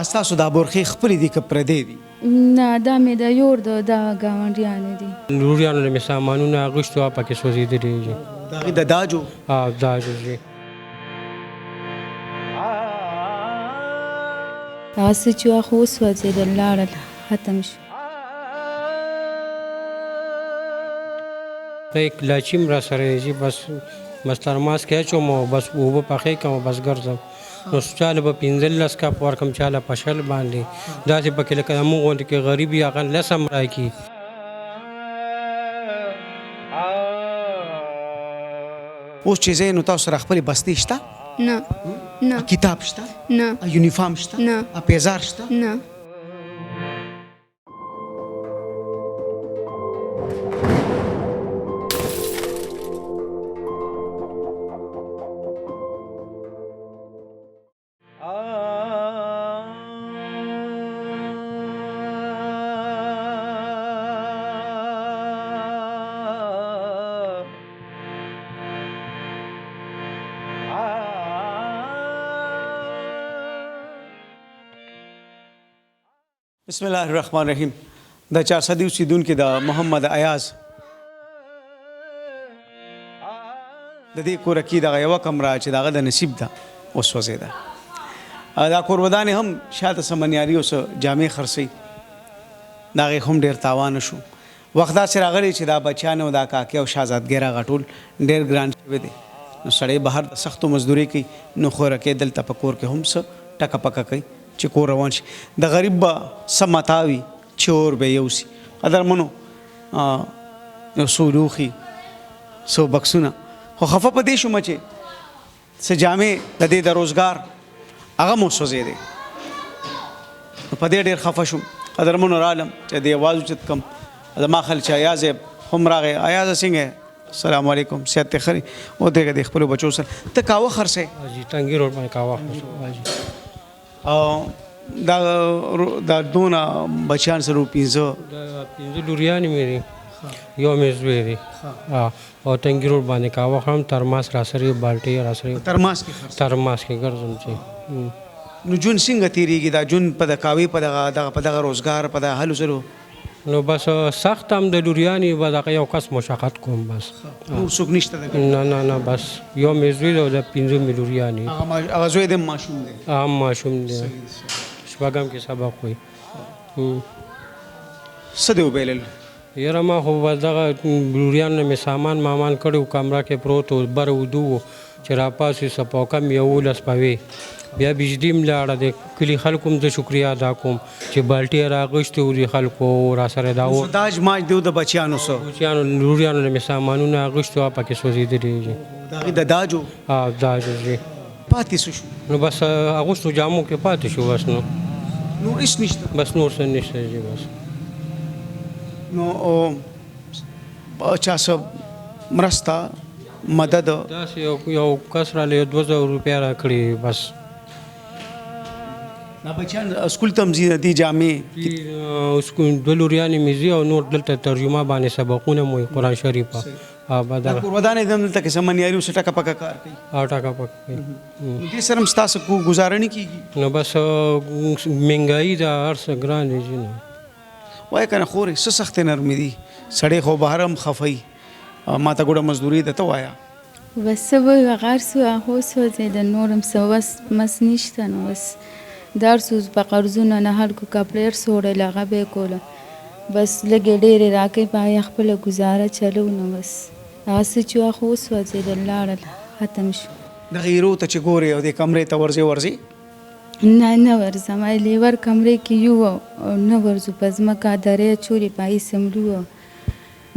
ستاسو دا برخې خپلې دي که پردې دي؟ نه دا مې د یور دا ګاونډیانې دي. لوریانو نه مې سامانونه اغوښتي وه پکې سوځېدلي دي. د هغې د داجو؟ داجو دي. هغه څه چې وه خو وسوځېدل لاړل ختم شو. لاچي م راسره یې بس ترماس کې اچوم او بس اوبه پخې کړم او بس ګرځم. نو چاله به 15 کپ ورکړم چاله په شل باندې داسې پکې لکه زموږ غوندې کې غریب وي هغه 10 هم راکړي. اوس چې ځئ نو تاسو سره خپلې بستې شته؟ نه نه. کتاب شته؟ نه. یونیفارم شته؟ نه. پیزار شته؟ نه. بسم الله الرحمن الرحیم. د 400 اوسیدونکي د محمد ایاز د دې کور کې دغه یوه کمره چې دغه د نصیب ده وسوځېده. دا کور ودانې هم شاته سمنیاري اوس جامې خرڅوي د هغې هم ډېر تاوانه شو. وخت داسې راغلی چې دا بچیان او دا کاکې او شهزادګۍ راغه ټول ډېر ګران شوی دی. نو سړی بهر د سختو مزدوري کوي نو خوراکې دلته په کور کې هم څه ټکه پکه کوي چې کور روان شي. د غریب به څه متاوي چې اور به یوسي. قدرمنو یو څو لوښي څو بکسونه خو خفه په دې شومه چې څه جامې د دې د روزګار هغه مو سوځېدې. نو په دې ډېر خفه شوم. قدرمنو رالم چې دې اواز اوچت کړم زما خل چې ایاز هم راغی. ایاز څنګه السلام علیکم صحت ته ښه ودرېږه د خپلو بچو سره. ته کاوه خرڅې؟ ټنګي روډ باندې کاوه خرڅوي. او دا دونه بچیان سره 15 لوریانې مې دي یو مې زوی دی او ټنګي روډ باندې کاوه خورم ترماس راسره بالټۍ راسره ترماس کې ګرځم چې. نو جون څنګه تېرېږي دا جون په د کاوې په دغه روزګار په دغه هلو ځلو؟ نو بس سخت هم د لوریانې به دغه یو کس مشقت کوم بس. نور څوک نشته؟ نه بس یو مې زوی دی او د 15 مې لوریانې. هغه زوی دی ماشوم دی؟ هم ماشوم دی شپږم کې سبق وایي. څه دی وبیلل؟ یاره ما خو بس دغه لوریانو نه مې سامان مامان کړی و کمره کې پروت و بر اودو و چې راپاسې سپوکه مې 11 پوې بیا بجلی م لاړه د کلي خلکو هم زه شکریا ادا کوم چې بالټۍ یې راغوښتې و دې خلکو راسره دا و داج ماج دی د بچیانو څه لوریانو نه مې سامانونه اغوښتي وه پکې سوځېدلي دي. د هغې د داجو؟ داجو دي. پاتې څه شو؟ نو بس اغوښتو جامو کې پاتې شو بس. نو نور هېڅ نشته؟ بس نور څه نشته جي بس. نو چا څه مرسته مدد؟ داسې یو کس راله 2000 روپۍ راکړي بس. دا بچیان سکول ته هم ځي دي جامې؟ دوه لوریانې مې ځي او نور دلته ترجمه باندې سبقونه مو قرآن شریفه. دا کور ودانې دلته کې سمنیاري اوس ټکه پکه کار کوي؟ ټکه پکه کوي. دې سره هم ستاسو ګزاره نه کېږي؟ نو بس مهنګایي ده هر څه ګران دی جي. نو وایه که نه خورې څه سختې نرمې دي سړی خو بهر هم خفوي ما ته ګوډه مزدوري ده ته وایه. بس څه به وي غار سو هغه وسوځېدل نور هم څه بس مس نشته. نو بس درسو په قرضونه نه خلکو کپړیر سوړل هغه به یې کوله بس لږې ډېرې راکوي په هغې خپله ګزاره چلو. نو بس هغه څه چې وه خو وسوځېدل لاړل ختم شو. دغې ایرو ته چې ګورې او دې کمرې ته ورځې؟ نه ورځم لیور کمرې کې یو او نه ورځو په ځمکه درې چورې په هغې سملو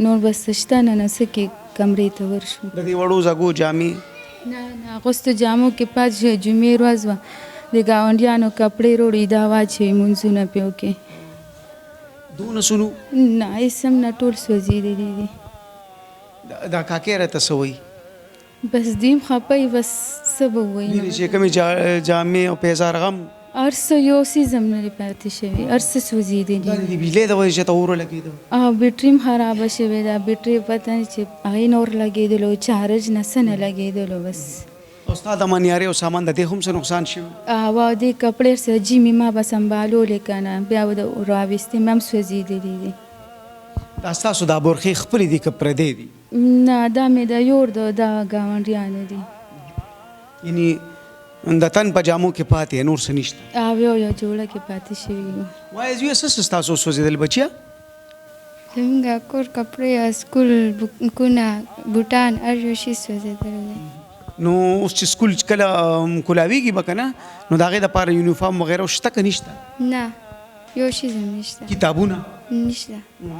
نور بس شته نه څه کې کمرې ته ورشو. د دې وړو زګو جامې؟ نه اغوستو جامو کې پاتې شوې جمعې ورځ وه د ګاونډیانو کپړې روړې دا واچوي مونځونه پې وکړې. دونه سونو؟ نه هېڅ هم نه ټول سوځېدلي دي. دا کاکې راته څه وایي؟ بس دوی هم خفه وي بس څه به ووایي. چې کومې جامې او پیزار هغه هم هر څه یو څیز هم نه دي پاتې شوي هر څه سوځېدلي. دا د بجلۍ د وجې ته اور ولګېده؟ بیټري هم خرابه شوې ده بیټري پته نه چې هغې نه اور لګېدلو چارج نه څه نه لګېدلو بس او ستا د منیارې او سامان د دې هم څه نقصان شوي هوا دې کپړې سره جیمې ما به سنبالولې که نه بیا به د راویستې مې هم سوځېدلي دي دا ستاسو دا برخې خپلې دي که پردې دي نه دا مې د یور د دا ګاونډیانو دي یعنی د تن په جامو کې پاتې نور څه نشته او یو جوړه کې پاتې شوي وو وایي زویه څه څه ستاسو سوځېدل بچیه زموږ کور کپړې سکول بوکونه بوټان هر یو شي سوځېدلی دی نو اوس چې سکول کله کولاویږي به که نه نو د هغې دپاره یونیفارم وغیره شته که نشته نه یو شي هم نشته کتابونه نشته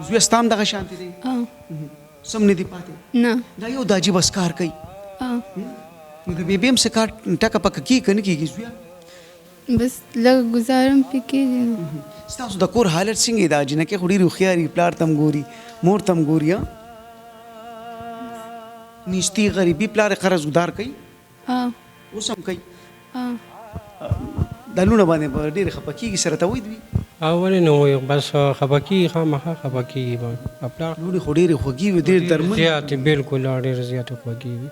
زویه ستا هم دغه شانتې دی سم نه دي پاتې نه دا یو د عجیبه کار کوي نو د بیبي هم څه کار ټکه پکه کېږي که نه کېږي زویه بس لږ ګزارم پې کېږي ستاسو د کور حالت څنګه دی دا جنکې خو ډېرې هوښیارې پلار ته هم ګوري مور ته هم ګوري نیستي غریبي پلار یې قرض ګدار کوي اوس هم کوي دا لوڼه باندې به ډېرې خفه کېږي سره ته وایي دوی ولې نه وایي بس خفه کېږي خامخا خفه کېږي به پلار لوڼې خو ډېرې خوږې وي ډېر درمل زیاتې بالکل ډېر زیاتې خوږې وي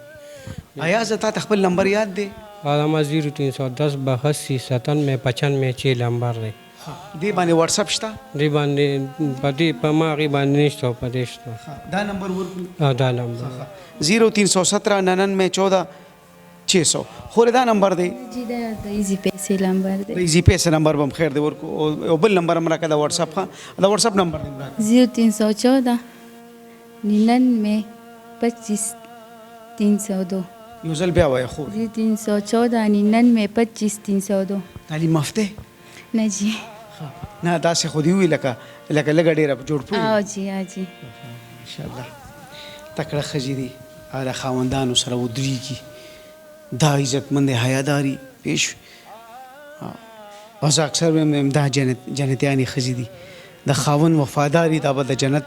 آیا زه تا ته خپل نمبر یاد دی آدم 0310 82 97 95 6 نمبر دی دې باندې واتساپ شته دې باندې په دې په ما هغې باندې نشته او په دې شته دا نمبر ورکړو دا نمبر 0317 99 14 600 خو دا نمبر دی جی دا د ایزي پیسې نمبر دی ایزي پیسې نمبر به هم خیر دی ورکو او بل نمبر هم راکړه د واتساپ ښه د واتساپ نمبر دی 0314 99 25 302 یو ځل بیا وایه خو 0314 99 25 302 تعلیم یافته نه جی نه داسې خو دې وي لکه لږه ډېره جوړ پوه او جی انشاءالله تکړه ښځې دي د خاوندانو سره ودرېږي دا عزتمند حیاداري پېښ او زه اکثر وایم دا جنتیانې ښځې دي د خاوند وفاداري دا به د جنت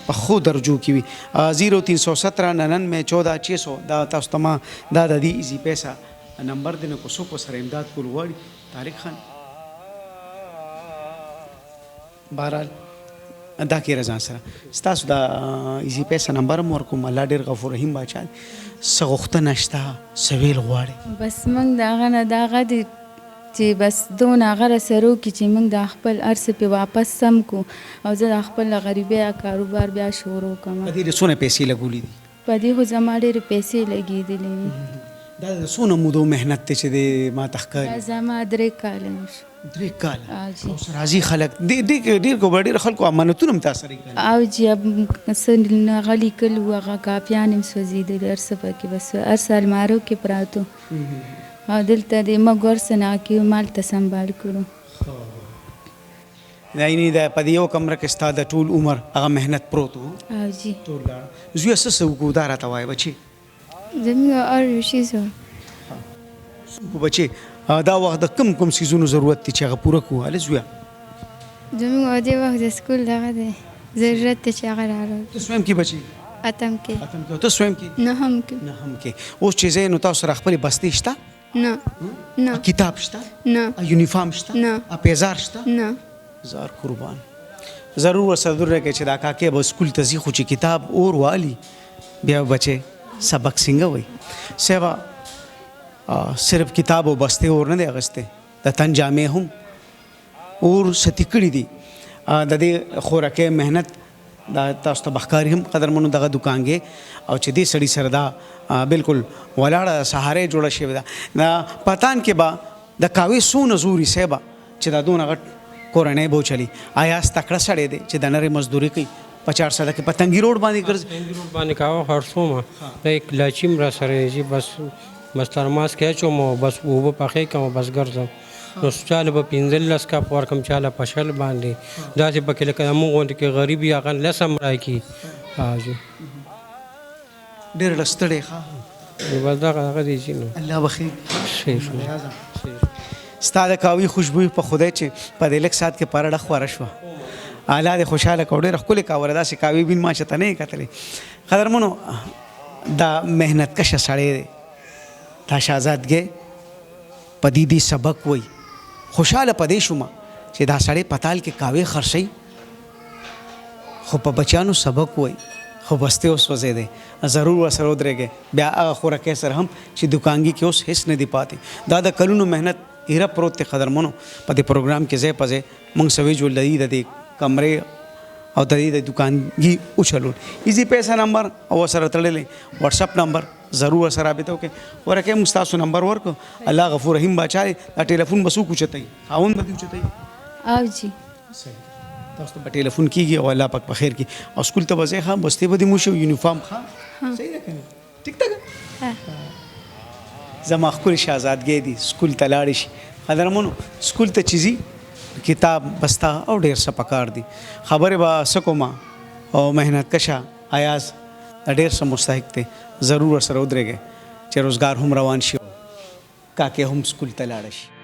په ښو درجو کې وي 0317 99 14 600 دا تاسو ته ما دا د دې ایزي پیسه نمبر دی نو که څوک ورسره امداد کول غواړي طارق خان بهرحال دا کې رضا سره ستاسو د ایزي پیسه نمبر هم ورکوم الله ډېر غفور رحیم باچا دی څه غوښتنه شته څه ویل غواړئ بس موږ د هغه نه د هغه د چې بس دونه هغه راسره وکړي چې موږ د خپل هر څه پې واپس سم کړو او زه د خپل غریبۍ کاروبار بیا شروع کړم په دې د څونه پیسې لګولي دي په دې خو زما ډېرې پیسې لګېدلې وي دا د څونه مودو محنت دی چې دی ما ته دا ښکاري زما 3 کاله شو 3 کاله جی اوس راځي خلک ډېر کو به ډېر خلکو امانتونه هم تا سره کوي او جی څه هغه لیکل وو هغه کاپیان هم سوځېدلي هر څه پکې بس هر څه المارو کې پراتو او دلته د موږ ورسنه کې مال ته سنبال کړو یعنې د په دې یو کمره کې ستا د ټول عمر هغه محنت پروت و او جی ټول لاړه زویه څه څه وکړو دا راته وایه بچې زموږ هر یو شي څه وکړو بچې دا وخت د کوم څیزونو ضرورت دی چې هغه پوره کړو هلې زویه زموږ دې وخت د سکول دغه دی ضرورت دی چې هغه راغلی ته سویم کې بچې اتم کې اتم کې ته سویم کې نه هم کې نه هم کې اوس چې ځای نو تاسو سره خپلې بستې شته نه نه کتاب شته نه یونیفارم شته نه. پیزار شته نه زار قربان ضرور ورسره ضرور کې چې دا کاکې به سکول ته ځي خو چې کتاب اور والي بیا بچې سبق څنګه وایي سیوا صرف کتاب او بستې اور نه دی اخیستی د تن جامې هم اور ستی کړي دي د دې خوراکۍ محنت دا تاسو ته بخکاري هم قدرمنو دغه دوکانګې او چې دې سړي سره دا بالکل ولاړه سهارې جوړه شوې ده دا پتان کې به د کاوې څونه زوري صاحبه چې دا دونه غټ کورنۍ به وچلي آیا تکړه سړی دی چې د نرې مزدوري کوي په 4 ساده کې پتنګي روډ باندې ګرځي پتنګي روډ باندې کاوه خرڅومه دا یک لاچیم را سره یې بس ترماس کې اچوم بس اوبه پخې کوم بس ګرځم نو چاله به 15 کاپ ورکم چاله په شل باندې داسې پکې لکه موږ غوندې کې غریب یا غن لسم راکي حاجی ډېر لستړی ښه بس دغه دی چې نو الله بخیر صحیح شو ستا د کاوي خوشبوي په خدای چې په دې لږ ساعت کې پرړه خوره شوه اعلی د خوشحاله کو ډېره ښکلې کاوره داسې کاوي بین ما چې ته نه یې کتلې قدرمنو دا محنت کشه سړی دی دا شهزادګۍ په دې سبق وایي خوشحاله په دې شومه چې دا سړی پتال کې کاوې خرڅوي خو په بچیانو سبق وایي خو بسته اوس وځېدی ضرور ورسره ودرېږئ بیا هغه خوراکۍ سره هم چې دوکانګي کې اوس هېڅ نه دی پاتې دا د کلونو محنت هیره پروت دی قدرمنو په دې پروګرام کې ځای په ځای موږ سوي جوړ لدي د دې کمرې او د دې د دوکانګي اوچلول ایزي پیسه نمبر او سره تړلې واتساپ نمبر ضرور سره رابطه وکړئ ورکه موږ تاسو نمبر ورکو الله غفور رحیم بچا دا ټلیفون بسو کوچتای خاون به کوچتای او جی تاسو ته ټلیفون کیږي او الله پاک په خیر کی او سکول ته وځي خام بسته به مو شو یونیفارم ښه صحیح ده کنه ټیک ټاک زما خپل شاهزادګي دي سکول ته لاړ شي قدرمنو سکول ته چیزي کتاب بستا او ډیر څه پکار دي خبره با سکوما او مهنت کشا آیاز ډیر څه مستحق ته ضرور سره ودرېږي چې روزګار هم روان شي کاکه هم سکول ته لاړ شي